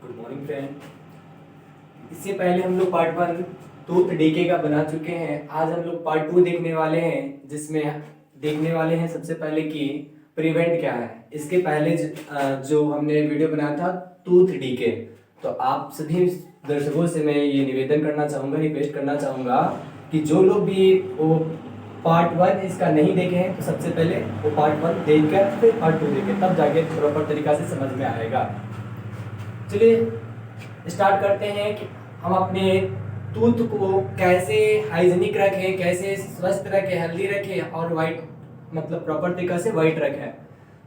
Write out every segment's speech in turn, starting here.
Good morning friend. इससे पहले हम लोग पार्ट 1 टूथ डीके का बना चुके हैं। आज हम लोग पार्ट 2 देखने वाले हैं, जिसमें देखने वाले हैं सबसे पहले कि प्रिवेंट क्या है। इसके पहले जो हमने वीडियो बनाया था टूथ डीके, तो आप सभी दर्शकों से मैं ये निवेदन करना चाहूँगा, रिक्वेस्ट करना चाहूँगा कि जो लोग भी वो पार्ट 1 इसका नहीं देखे हैं तो सबसे पहले वो पार्ट 1 देख कर फिर पार्ट 2 देखें, तब जाके प्रॉपर तरीका से समझ में आएगा। चलिए स्टार्ट करते हैं कि हम अपने टूथ को कैसे हाइजीनिक रखें, कैसे स्वस्थ रखें, हेल्दी रखें और वाइट मतलब प्रॉपर तरीका से वाइट रखें।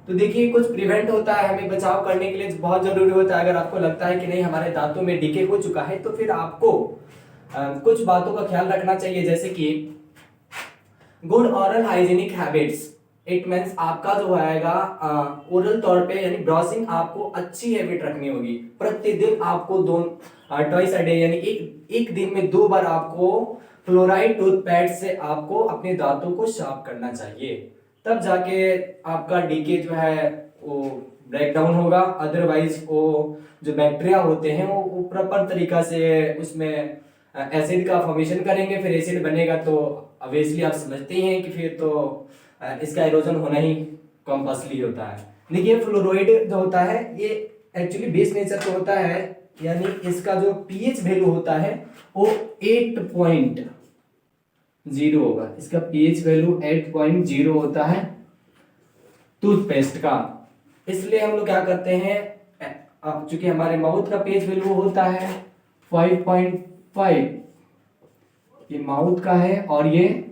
तो देखिए, कुछ प्रिवेंट होता है, हमें बचाव करने के लिए बहुत जरूरी होता है। अगर आपको लगता है कि नहीं हमारे दांतों में डीके हो चुका है तो फिर आपको कुछ बातों का ख्याल रखना चाहिए, जैसे कि good oral hygienic habits. It means आपका जो आएगा ओरल तौर पे यानी ब्रॉसिंग आपको अच्छी हैबिट रखनी होगी। प्रतिदिन आपको ट्वाइस अ डे यानी एक दिन में 2 बार आपको फ्लोराइड टूथपेस्ट से आपको अपने दांतों को साफ करना चाहिए, तब जाके आपका डीके जो है वो ब्रेक डाउन होगा। अदरवाइज वो जो बैक्टीरिया होते हैं वो प्रॉपर तरीका से उसमें एसिड का फॉर्मेशन करेंगे, फिर एसिड बनेगा तो ऑब्वियसली आप समझते ही हैं कि फिर तो इसका इरोजन होना ही कंपल्सरी होता है। देखिए, फ्लोराइड जो होता है ये एक्चुअली बेस नेचर का होता है, यानी इसका जो पीएच वैल्यू होता है वो 8.0 होगा। इसका पीएच वैल्यू 8.0 होता है टूथपेस्ट का। इसलिए हम लोग क्या करते हैं, अब चूंकि हमारे माउथ का पीएच वैल्यू होता है 5.5, ये माउथ का है और ये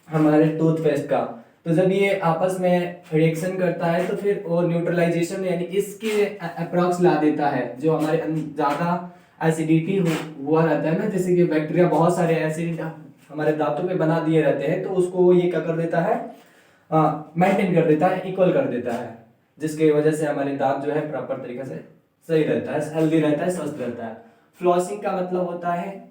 हमारे टूथपेस्ट का। तो जब ये आपस में रिएक्शन करता है तो फिर वो न्यूट्रलाइजेशन यानी इसके अप्रॉक्स ला देता है। जो हमारे ज्यादा एसिडिटी हुआ रहता है ना, जैसे कि बैक्टीरिया बहुत सारे एसिड हमारे दांतों पे बना दिए रहते हैं, तो उसको ये क्या कर देता है, मेंटेन कर देता है, इक्वल कर देता है, जिसकी वजह से हमारे दांत जो है प्रॉपर तरीके से सही रहता है, हेल्दी रहता है, स्वस्थ रहता है। फ्लॉसिंग का मतलब होता है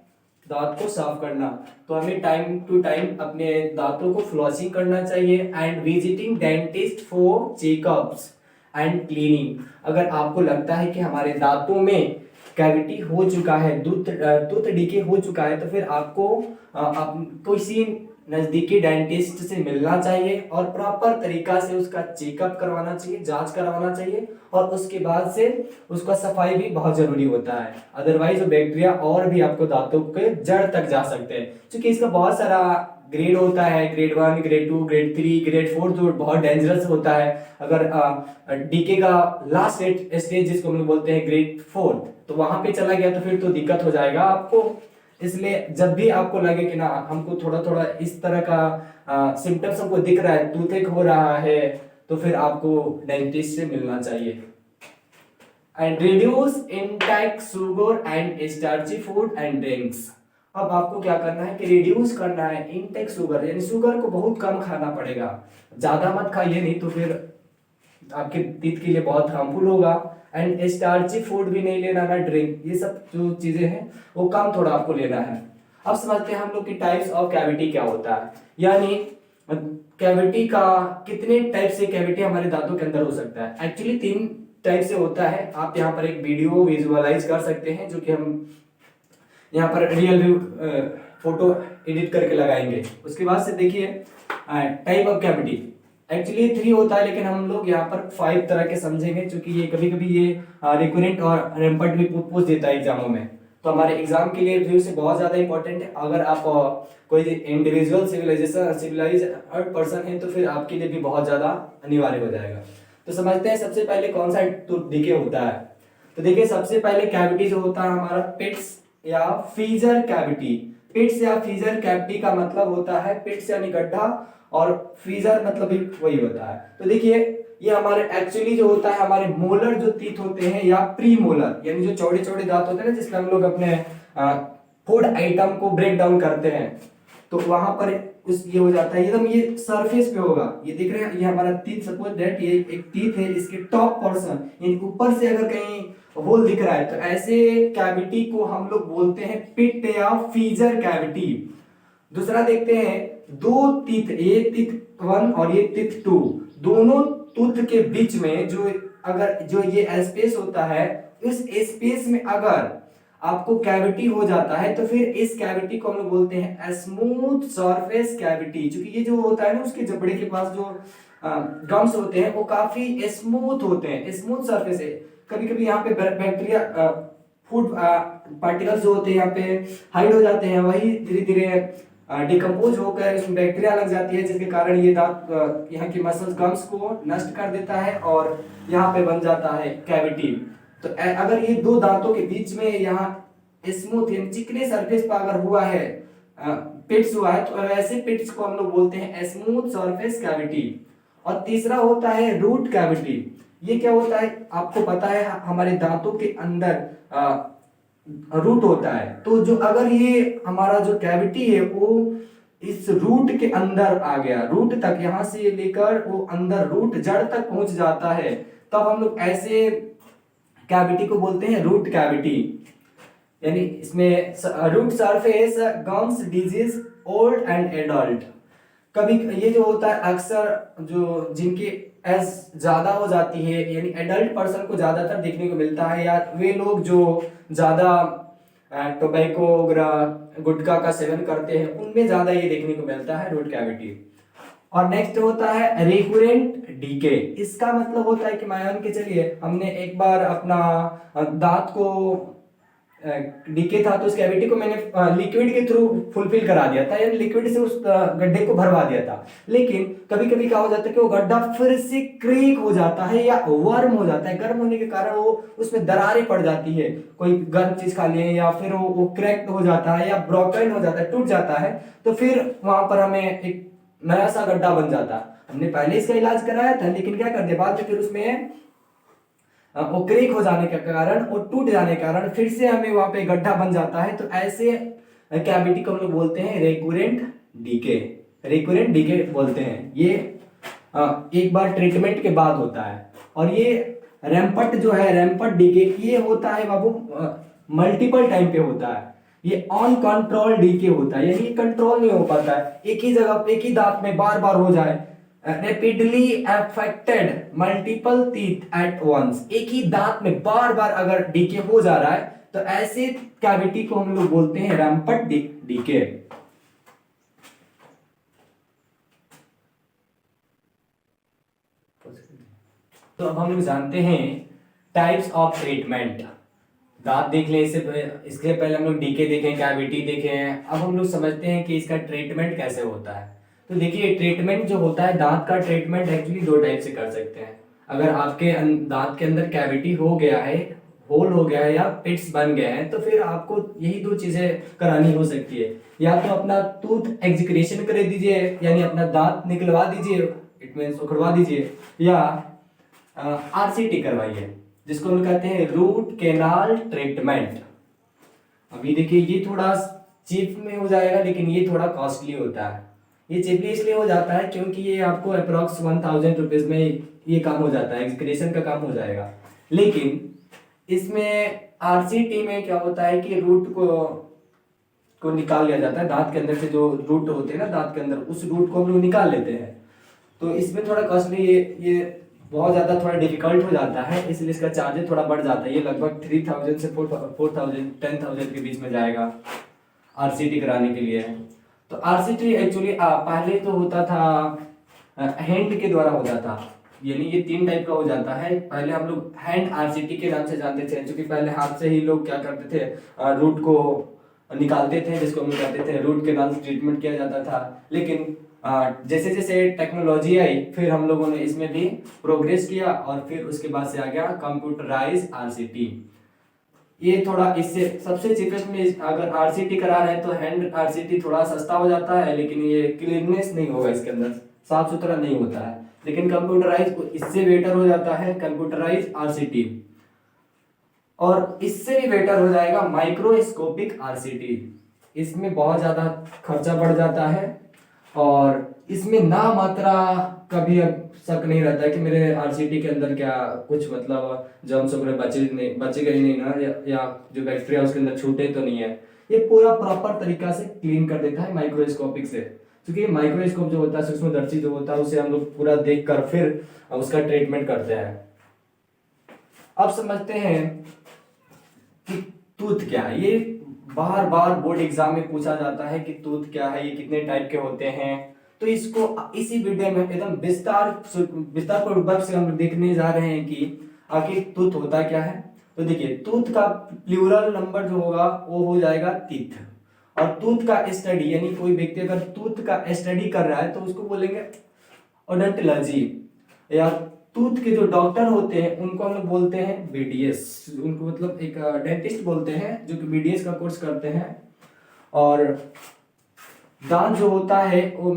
दांत को साफ करना। तो हमें टाइम टू टाइम अपने दांतों को फ्लॉसिंग करना चाहिए and visiting dentist for checkups and cleaning. अगर आपको लगता है कि हमारे दांतों में कैविटी हो चुका है, टूथ डीके हो चुका है, तो फिर आपको किसी नजदीकी डेंटिस्ट से मिलना चाहिए और प्रॉपर तरीका से उसका चेकअप करवाना चाहिए, जांच करवाना चाहिए, और उसके बाद से उसका सफाई भी बहुत जरूरी होता है। अदरवाइज बैक्टीरिया और भी आपको दांतों के जड़ तक जा सकते हैं, क्योंकि इसका बहुत सारा ग्रेड होता है, ग्रेड 1, ग्रेड 2, ग्रेड 3, ग्रेड 4, जो बहुत डेंजरस होता है। अगर डीके का लास्ट स्टेज जिसको हम लोग बोलते हैं ग्रेड 4, तो वहां पे चला गया तो फिर तो दिक्कत हो जाएगा आपको। इसलिए जब भी आपको लगे कि ना हमको थोड़ा थोड़ा इस तरह का सिम्टम्स हमको दिख रहा है, टूथेक हो रहा है, तो फिर आपको डेंटिस्ट से मिलना चाहिए। And reduce intake sugar and starchy food and drinks. अब आपको क्या करना है कि रिड्यूस करना है इनटेक शुगर, यानी शुगर को बहुत कम खाना पड़ेगा। ज्यादा मत खाइए, नहीं तो फिर आपके टीथ के लिए बहुत हार्मफुल होगा। एंड स्टार्ची फूड भी नहीं लेना, ना ड्रिंक, ये सब जो चीजें हैं वो कम थोड़ा आपको लेना है। अब समझते हैं हम लोग की टाइप्स ऑफ कैविटी क्या होता है, यानी कैविटी का कितने टाइप से कैविटी हमारे दांतों के अंदर हो सकता है। एक्चुअली 3 टाइप से होता है। आप यहाँ पर एक वीडियो विजुअलाइज कर सकते हैं, जो कि हम यहाँ पर रियल व्यू फोटो एडिट करके लगाएंगे। उसके बाद से देखिए टाइप ऑफ कैविटी एक्चुअली 3 होता है, लेकिन हम लोग यहाँ पर 5 तरह के समझेंगे, क्योंकि ये कभी कभी ये रिकरेंट और रैंपेंट भी पूछ देता है एग्जामों में। तो हमारे एग्जाम के लिए व्यू से बहुत ज्यादा इंपॉर्टेंट है। अगर आप कोई इंडिविजुअल सिविलाइज पर्सन है तो फिर आपके लिए भी बहुत ज्यादा अनिवार्य हो जाएगा। तो समझते हैं सबसे पहले कौन सा टूथ डीके होता है। तो देखिए, सबसे पहले कैविटी जो होता है हमारा पिट्स या फीजर कैविटी। पिट्स या फीजर कैविटी का मतलब होता है, पिट्स यानी गड्ढा और फीजर मतलब भी वही होता है। तो देखिए, ये हमारे एक्चुअली जो होता है हमारे मोलर जो टीथ होते हैं या प्री मोलर, यानी जो चौड़े चौड़े दांत होते हैं ना, जिसमें हम लोग अपने फूड आइटम को ब्रेक डाउन करते हैं, तो वहां पर ये हो जाता है एकदम, ये सरफेस पे होगा। ये देख रहे हैं, ये हमारा टीथ, सपोज दैट ये एक टीथ है, इसके टॉप पोर्शन यानी ऊपर से अगर कहीं होल दिख रहा है तो ऐसे कैविटी को हम लोग बोलते हैं पिट या फीजर कैविटी। दूसरा देखते हैं, 2 टीथ, ये टीथ 1 और ये टीथ 2, दोनों टूथ के बीच में जो अगर जो ये स्पेस होता है इस स्पेस में अगर आपको कैविटी हो जाता है तो फिर इस कैविटी को हम लोग बोलते हैं स्मूथ सरफेस कैविटी। क्योंकि ये जो होता है ना उसके जबड़े के पास जो गम्स होते हैं वो काफी स्मूथ होते हैं, स्मूथ सरफेस है। कभी कभी यहाँ पे बैक्टीरिया फूड पार्टिकल्स जो होते हैं यहाँ पे हाइड हो जाते हैं, वही धीरे धीरे डिकम्पोज होकर इसमें बैक्टीरिया लग जाती है, जिसके कारण ये दांत यहाँ की मसल्स गम्स को नष्ट कर देता है और यहाँ पे बन जाता है कैविटी। तो अगर ये दो दांतों के बीच में यहाँ स्मूथ यानी चिकने सरफेस पर अगर हुआ है पिट्स हुआ है तो ऐसे पिट्स को हम लोग बोलते हैं स्मूथ सरफेस कैविटी। और तीसरा होता है रूट कैविटी। ये क्या होता है आपको पता है, हमारे दांतों के अंदर रूट होता है। तो जो अगर ये हमारा जो कैविटी है वो इस रूट के अंदर आ गया, रूट तक यहाँ से लेकर वो अंदर रूट जड़ तक पहुंच जाता है, तब हम लोग ऐसे कैविटी को बोलते हैं रूट कैविटी। यानी इसमें root surface gums disease old and adult. कभी ये जो होता है अक्सर जो जिनकी एज ज्यादा हो जाती है यानी एडल्ट पर्सन को ज्यादातर देखने को मिलता है, या वे लोग जो ज्यादा टोबैको वगैरह गुटखा का सेवन करते हैं उनमें ज्यादा ये देखने को मिलता है रूट कैविटी। और नेक्स्ट होता है रिकरेंट डीके। इसका मतलब होता है कि मान के चलिए हमने एक बार अपना दांत को डीके था तो उस कैविटी को मैंने लिक्विड के थ्रू फुलफिल करा दिया था, यानी लिक्विड से उस गड्ढे को भरवा दिया था। लेकिन कभी कभी क्या हो जाता है कि वो गड्ढा फिर से क्रेक हो जाता है या वर्म हो जाता है। गर्म होने के कारण वो उसमें दरारें पड़ जाती है, कोई गर्म चीज खा लिए या फिर वो क्रैक्ड हो जाता है या ब्रोकन हो जाता है, टूट जाता है। तो फिर वहां पर हमें एक नया सा गड्ढा बन जाता है। हमने पहले इसका इलाज कराया था लेकिन क्या कर दिया बाद में फिर उसमें वो क्रेक हो जाने के कारण और टूट जाने के कारण फिर से हमें वहां पे गड्ढा बन जाता है। तो ऐसे कैविटी को हम लोग बोलते हैं रिकरेंट डीके, रिकरेंट डीके बोलते हैं। ये एक बार ट्रीटमेंट के बाद होता है। और ये रैम्पट जो है, रैम्पट डीके, ये होता है बाबू मल्टीपल टाइम पे होता है। ये ऑन कंट्रोल डीके होता है, यानी कंट्रोल नहीं हो पाता है, एक ही जगह एक ही दांत में बार बार हो जाए। Rapidly affected multiple teeth at once, एक ही दांत में बार बार अगर डीके हो जा रहा है तो ऐसे कैविटी को हम लोग बोलते हैं रैम्पट डीके। तो अब हम लोग जानते हैं टाइप्स ऑफ ट्रीटमेंट। दांत देख ले, इसके पहले हम लोग डीके देखें, कैविटी देखें। अब हम लोग समझते हैं कि इसका ट्रीटमेंट कैसे होता है। तो देखिए ट्रीटमेंट जो होता है, दांत का ट्रीटमेंट एक्चुअली दो टाइप से कर सकते हैं। अगर आपके दांत के अंदर कैविटी हो गया है, होल हो गया है या पिट्स बन गए हैं, तो फिर आपको यही दो चीजें करानी हो सकती है। या तो अपना टूथ एक्सक्रीशन कर दीजिए, यानी अपना दांत निकलवा दीजिए, इट मींस उखड़वा दीजिए, या आरसीटी करवाइए, जिसको हम कहते हैं रूट कैनाल ट्रीटमेंट। अभी देखिए ये थोड़ा चीप में हो जाएगा लेकिन ये थोड़ा कॉस्टली होता है। ये चीपली इसलिए हो जाता है क्योंकि ये आपको अप्रोक्स 1000 रुपीज में ये काम हो जाता है, एक्सक्रीशन का काम हो जाएगा। लेकिन इसमें आरसीटी में क्या होता है कि रूट को निकाल लिया जाता है, दांत के अंदर से जो रूट होते हैं ना दांत के अंदर, उस रूट को हम लोग निकाल लेते हैं। तो इसमें थोड़ा कॉस्टली, ये बहुत ज्यादा थोड़ा डिफिकल्ट हो जाता है, इसलिए इसका चार्जेस थोड़ा बढ़ जाता है। ये लगभग 3000 से 4000 10,000 के बीच में जाएगा आरसीटी कराने के लिए। तो आरसीटी एक्चुअली पहले तो होता था हैंड के द्वारा होता था, यानी ये 3 टाइप का हो जाता है। पहले हम लोग हैंड आरसीटी के नाम से जानते थे, क्योंकि पहले हाथ से ही लोग क्या करते थे, रूट को निकालते थे, जिसको हम कहते थे रूट कैनाल ट्रीटमेंट किया जाता था। लेकिन जैसे जैसे टेक्नोलॉजी आई फिर हम लोगों ने इसमें भी प्रोग्रेस किया और फिर उसके बाद से आ गया कंप्यूटराइज आरसीटी। ये थोड़ा इससे सबसे चीपेस्ट में अगर आरसीटी करा रहे हैं तो हैंड आरसीटी थोड़ा सस्ता हो जाता है, लेकिन ये क्लीननेस नहीं होगा, इसके अंदर साफ सुथरा नहीं होता है। लेकिन कंप्यूटराइज इससे बेटर हो जाता है कंप्यूटराइज आरसीटी, और इससे भी बेटर हो जाएगा माइक्रोस्कोपिक आरसीटी। इसमें बहुत ज्यादा खर्चा बढ़ जाता है और इसमें ना मात्रा कभी अब शक नहीं रहता है कि मेरे आरसीटी के अंदर क्या कुछ मतलब जर्म्स वगैरह बचे गए नहीं ना, या जो बैक्टीरिया उसके अंदर छूटे तो नहीं है। ये पूरा प्रॉपर तरीका से क्लीन कर देता है माइक्रोस्कोपिक से, क्योंकि माइक्रोस्कोप जो होता है, सूक्ष्मदर्शी जो होता है, उसे हम लोग पूरा देख कर फिर उसका ट्रीटमेंट करते हैं। अब समझते हैं ये बार बार बोर्ड एग्जाम में पूछा जाता है कि टूथ क्या है, ये कितने टाइप के होते हैं। तो इसको इसी वीडियो में एकदम विस्तार पूर्वक से हम देखने जा रहे हैं कि आखिर टूथ होता क्या है। तो देखिए, टूथ का प्लूरल नंबर जो होगा वो हो जाएगा टीथ। और टूथ का स्टडी, यानी कोई व्यक्ति अगर टूथ का स्टडी कर रहा है तो उसको बोलेंगे ओडोंटोलॉजी। या टूथ के जो डॉक्टर होते हैं उनको हम लोग बोलते हैं बीडीएस, उनको मतलब एक डेंटिस्ट बोलते हैं जो कि बीडीएस का कोर्स करते हैं। और दांत जो होता है वो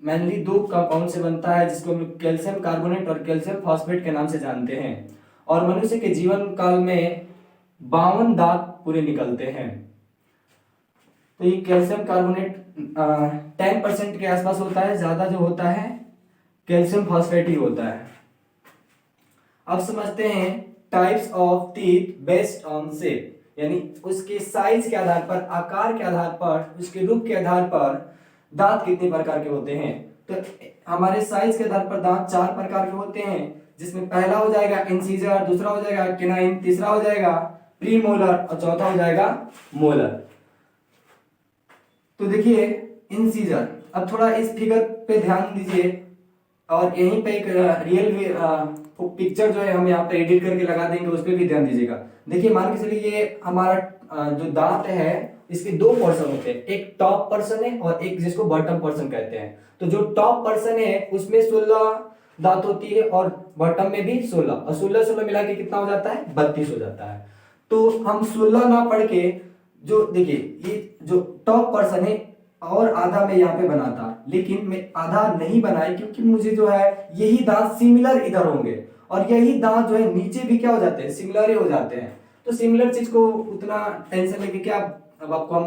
मेनली दो कंपाउंड से बनता है, जिसको हम लोग कैल्शियम कार्बोनेट और कैल्शियम फॉस्फेट के नाम से जानते हैं। और मनुष्य के जीवन काल में 52 दांत पूरे निकलते हैं। तो ये कैल्शियम कार्बोनेट 10% के आसपास होता है, ज्यादा जो होता है कैल्शियम फॉस्फेट ही होता है। अब समझते हैं types of teeth based on shape, यानी उसके साइज के आधार पर, आकार के आधार पर, उसके रूप के आधार पर दांत कितने प्रकार के होते हैं। तो हमारे साइज के आधार पर दांत 4 प्रकार के होते हैं, जिसमें पहला हो जाएगा इंसीजर, दूसरा हो जाएगा केनाइन, तीसरा हो जाएगा प्रीमोलर और चौथा हो जाएगा मोलर। तो देखिए इंसीजर, अब थोड़ा इस फिगर पे ध्यान दीजिए और यहीं पे एक रियल पिक्चर जो है हम यहाँ पे एडिट करके लगा देंगे, उस पर भी ध्यान दीजिएगा। देखिए मान के चलिए ये हमारा जो दांत है इसके दो पोर्शन होते हैं, एक टॉप पर्सन है और एक जिसको बॉटम पर्सन कहते हैं। तो जो टॉप पर्सन है उसमें 16 दांत होती है और बॉटम में भी 16, और 16 मिला के कितना हो जाता है, 32 हो जाता है। तो हम 16 ना पढ़ के, जो देखिए ये जो टॉप पर्सन है और आधा मैं यहाँ पे बनाता, लेकिन मैं आधा नहीं बनाया क्योंकि मुझे जो है यही दांत सिमिलर इधर होंगे और यही दांत जो है नीचे भी क्या हो जाते हैं, सिमिलर ही हो जाते हैं। तो सिमिलर चीज को उतना टेंशन लेके क्या, अब आपको हम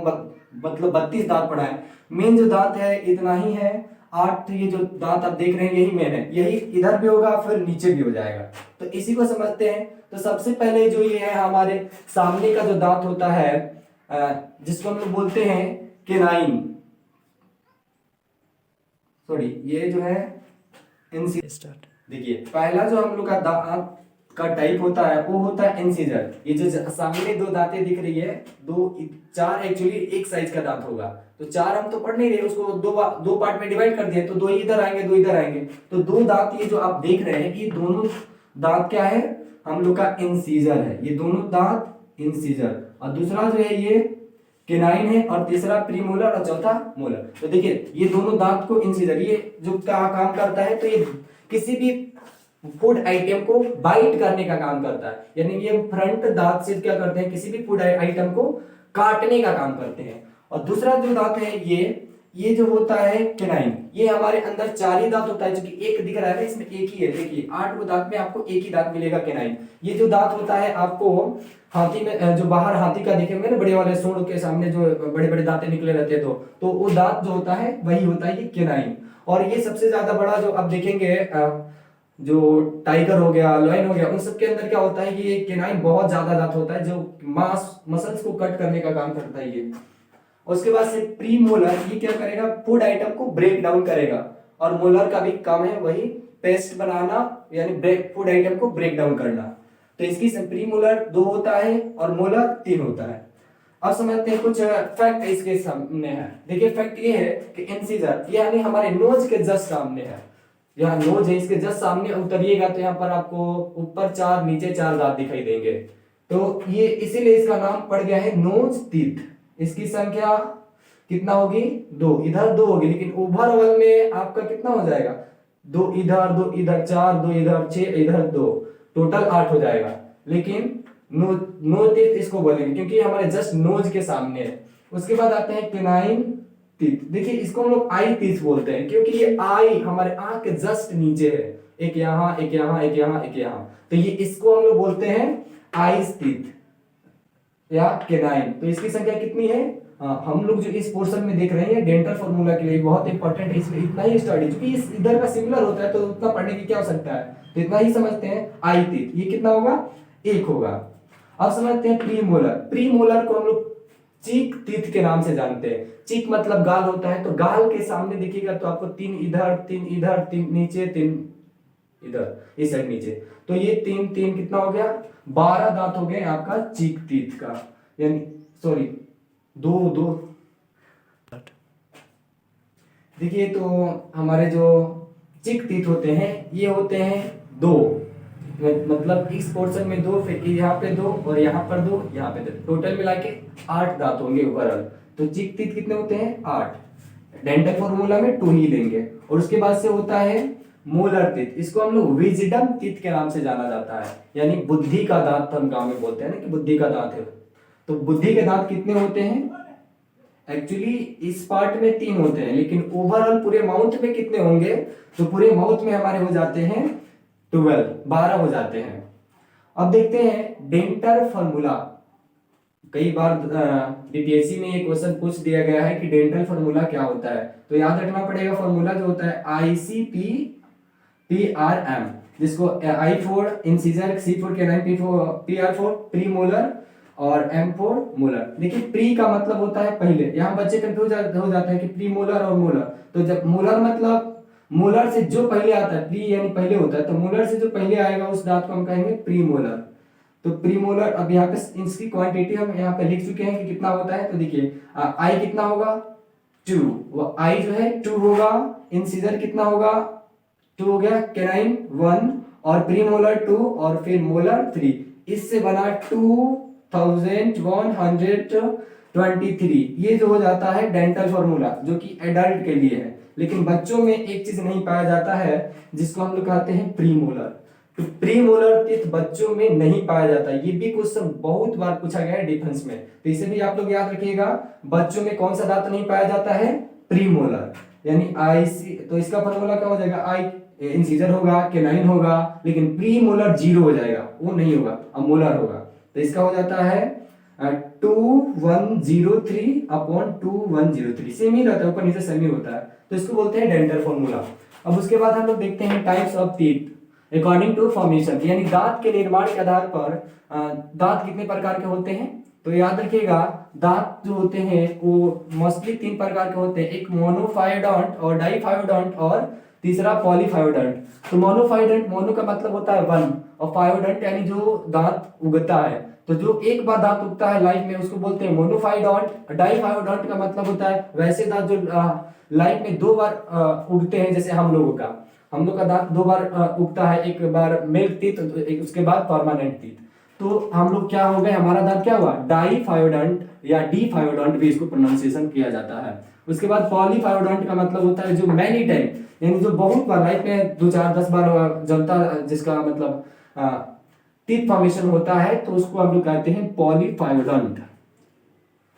मतलब 32 दांत पढ़ाए, मेन जो दांत है इतना ही है, 8 ये जो दांत आप देख रहे हैं यही मेन है, यही इधर भी होगा फिर नीचे भी हो जाएगा। तो इसी को समझते हैं। तो सबसे पहले जो ये है हमारे सामने का जो दांत होता है जिसको हम लोग बोलते हैं केनाइन, सॉरी ये जो है इंसीजर। देखिए पहला जो हम लोग का दांत का टाइप होता है वो होता है इंसीजर। ये जो सामने दो दांतें दिख रही है, 4 एक्चुअली एक साइज का दांत होगा। तो 4 हम तो पढ़ नहीं रहे, उसको दो पार्ट में डिवाइड कर दिए, तो 2 इधर आएंगे 2 इधर आएंगे। तो 2 दांत ये जो आप देख रहे हैं, ये दोनों दांत क्या है, हम लोग का इंसीजर है, ये दोनों दांत इंसीजर। और दूसरा जो है ये केनाइन है और तीसरा प्रीमोलर और चौथा मोलर। तो देखिए ये दोनों दांत को इंसीजर, ये जो क्या काम करता है, तो ये किसी भी फूड आइटम को बाइट करने का काम करता है, यानी ये फ्रंट दांत से क्या करते हैं, किसी भी फूड आइटम को काटने का काम करते हैं। और दूसरा जो दांत है ये जो होता है केनाइन, ये हमारे अंदर 4 ही दांत होता है, जो कि एक दिख रहा है, इसमें एक ही है। देखिए 8 दांत में आपको एक ही दांत मिलेगा केनाइन। ये जो दांत होता है आपको हाथी में, जो बाहर हाथी का देखेंगे ना, बड़े वाले सूंड के सामने जो बड़े बड़े दांतें निकले रहते हैं, तो वो दांत जो होता है वही होता है ये केनाइन। और ये सबसे ज्यादा बड़ा जो आप देखेंगे, जो टाइगर हो गया, लायन हो गया, उन सबके अंदर क्या होता है, ये केनाइन बहुत ज्यादा दांत होता है जो मसल्स को कट करने का काम करता है ये। उसके बाद से प्री मोलर, ये क्या करेगा, फूड आइटम को ब्रेक डाउन करेगा। और मोलर का भी काम है वही पेस्ट बनाना, यानी फूड आइटम को ब्रेक डाउन करना। तो इसकी प्री मोलर 2 होता है और मोलर 3 होता है। अब समझते हैं कुछ फैक्ट इसके सामने है। देखिए फैक्ट ये है कि इंसीजर यानी हमारे नोज के जस्ट सामने है, यहाँ नोज है इसके जस्ट सामने उतरिएगा तो यहाँ पर आपको ऊपर 4 नीचे 4 दांत दिखाई देंगे। तो ये इसीलिए इसका नाम पड़ गया है नोज टीथ। इसकी संख्या कितना होगी, 2, इधर 2 होगी, लेकिन ओवरऑल में आपका कितना हो जाएगा, 2 इधर 2 इधर 4 2 इधर 6 इधर 2, टोटल 8 हो जाएगा। लेकिन नोज टीथ इसको बोलेंगे क्योंकि हमारे जस्ट नोज के सामने है। उसके बाद आते हैं केनाइन टीथ। देखिए इसको हम लोग आई टीथ बोलते हैं क्योंकि ये आई हमारे आंख के जस्ट नीचे है, एक यहाँ एक यहाँ एक यहाँ एक यहाँ, तो ये इसको हम लोग बोलते हैं आईज टीथ या केनाइन। तो इसकी संख्या कितनी है, हम लोग जो इस पोर्शन में देख रहे हैं डेंटल फॉर्मूला के लिए बहुत इंपॉर्टेंट है, इसमें इतना ही स्टडी, क्योंकि इस इधर का सिमिलर होता है तो उतना पढ़ने की क्या आवश्यकता है, तो इतना ही समझते हैं। आई टीथ ये कितना होगा, 1 होगा। अब समझते हैं प्री मोलर। प्री मोलर को हम लोग चीक टीथ के नाम से जानते हैं। चीक मतलब गाल होता है, तो गाल के सामने देखिएगा तो आपको 3 इधर 3 इधर 3 नीचे 3 इधर, इस साइड नीचे, तो ये 3 3 कितना हो गया, 12 दांत हो गए आपका चीक टीथ का। यानी सॉरी दो दो देखिए, तो हमारे जो चिक टीथ होते हैं ये होते हैं दो, मतलब इस पोर्शन में दो, फिर यहाँ पे दो और यहाँ पर दो, यहाँ पे दो, टोटल मिला के 8 दांत होंगे ओवरऑल। तो चिक टीथ कितने होते हैं? 8। डेंटल फॉर्मूला में 2 ही लेंगे। और उसके बाद से होता है मोलर टीथ, इसको हम लोग विजडम टीथ के नाम से जाना जाता है, यानी बुद्धि का दांत हम गांव में बोलते हैं ना कि बुद्धि का दांत है। तो बुद्धि के दांत कितने होते हैं? एक्चुअली इस पार्ट में 3 होते हैं, लेकिन ओवरऑल पूरे माउथ में कितने होंगे? तो पूरे माउथ में हमारे हो जाते हैं 12 हो जाते हैं। अब देखते हैं डेंटल फॉर्मूला। कई बार बीपीएससी में ये क्वेश्चन पूछ दिया गया है कि डेंटल फॉर्मूला क्या होता है। तो याद रखना पड़ेगा, फॉर्मूला जो होता है ICP-PRM, जिसको I for incisor, C for canine, PR for pre molar और M फॉर मोलर। देखिए प्री का मतलब होता है पहले, यहाँ बच्चे कंफ्यूज हो जाते हैं कि प्री मोलर और मोलर। तो जब मोलर मतलब मोलर से जो पहले आता है, प्री यानी पहले होता है, तो मोलर से जो पहले आएगा उस दांत को हम कहेंगे प्री मोलर। तो प्री मोलर, अब यहाँ पे इसकी क्वांटिटी हम यहाँ पे लिख चुके हैं कि कितना होता है। तो देखिए I कितना होगा? 2, वो I जो है 2 होगा। इंसिजर कितना होगा? 2 हो गया। कैनाइन 1 और प्री मोलर 2 और फिर मोलर 3। इससे बना 2123। ये जो हो जाता है डेंटल फॉर्मूला, जो कि एडल्ट के लिए है। लेकिन बच्चों में एक चीज नहीं पाया जाता है जिसको हम लोग कहते हैं प्री मोलर। तो प्री मोलर टीथ बच्चों में नहीं पाया जाता। ये भी क्वेश्चन बहुत बार पूछा गया है डिफेंस में, तो इसे भी आप लोग याद रखिएगा। बच्चों में कौन सा दांत नहीं पाया जाता है? प्री मोलर, यानी IC। तो इसका फॉर्मूला क्या हो जाएगा? I इंसिजर होगा, कैनाइन होगा, लेकिन प्री मोलर 0 हो जाएगा, वो नहीं होगा, अब मोलर होगा। तो इसका हो जाता है 2103/2103। सेम ही रहता है, ऊपर नीचे सेम ही होता है। तो इसको बोलते हैं डेंटल फॉर्मूला। अब उसके बाद हम लोग देखते हैं types of teeth according to formation, यानी दांत के निर्माण के आधार पर दांत कितने प्रकार के होते हैं। तो याद रखिएगा, दांत जो होते हैं वो मोस्टली 3 प्रकार के होते हैं। एक मोनोफायोडोंट और डाइफायोडोंट और तीसरा पॉलीफायोडोंट। तो मोनोफायोडोंट, मोनो का मतलब होता है 1 और फायोडोंट यानी जो दांत उगता है। तो जो एक बार दांत उगता है लाइफ में उसको बोलते हैं मोनोफायोडोंट। डाइफायोडोंट का मतलब होता है वैसे दांत जो लाइफ में 2 बार उगते हैं, जैसे हम लोग का दांत 2 बार उगता है, एक बार मिल्क टीथ, उसके बाद परमानेंट टीथ। तो हम लोग क्या हो गए, हमारा दांत क्या हुआ? डाइफायोडोंट या डीफायोडोंट भी इसको प्रोनाउंसिएशन किया जाता है। उसके बाद पॉलीफायोडोंट का मतलब होता है जो मैनी टाइम, यानी जो बहुत बार लाइफ में 2 4 10 बार जमता, जिसका मतलब टीथ फॉर्मेशन होता है, तो उसको हम लोग कहते हैं पॉलीफायोडोंट।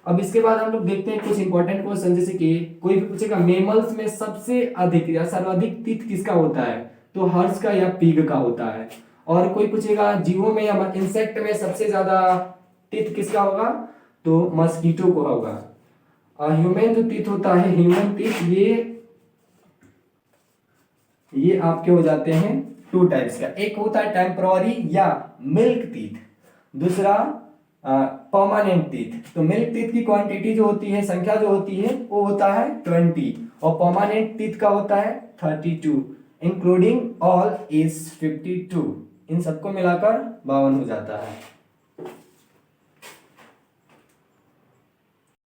अब इसके बाद हम लोग देखते हैं कुछ इंपॉर्टेंट क्वेश्चन, जैसे कि कोई भी पूछेगा मेमल्स में सबसे अधिक या सर्वाधिक टीथ किसका होता है, तो हर्स का या पिग का होता है। और कोई पूछेगा जीवों में या इंसेक्ट में सबसे ज्यादा टीथ किसका होगा, तो मस्कीटो को होगा। ह्यूमन जो टीथ होता है, ह्यूमन टीथ, ये आपके हो जाते हैं 2 टाइप्स का। एक होता है टेम्पररी या मिल्क टीथ, दूसरा परमानेंट टीथ। तो मिल्क टीथ की क्वांटिटी जो होती है, संख्या जो होती है, वो होता है 20 और परमानेंट टीथ का होता है 32, इंक्लूडिंग ऑल इज 52। इन सबको मिलाकर 52 हो जाता है।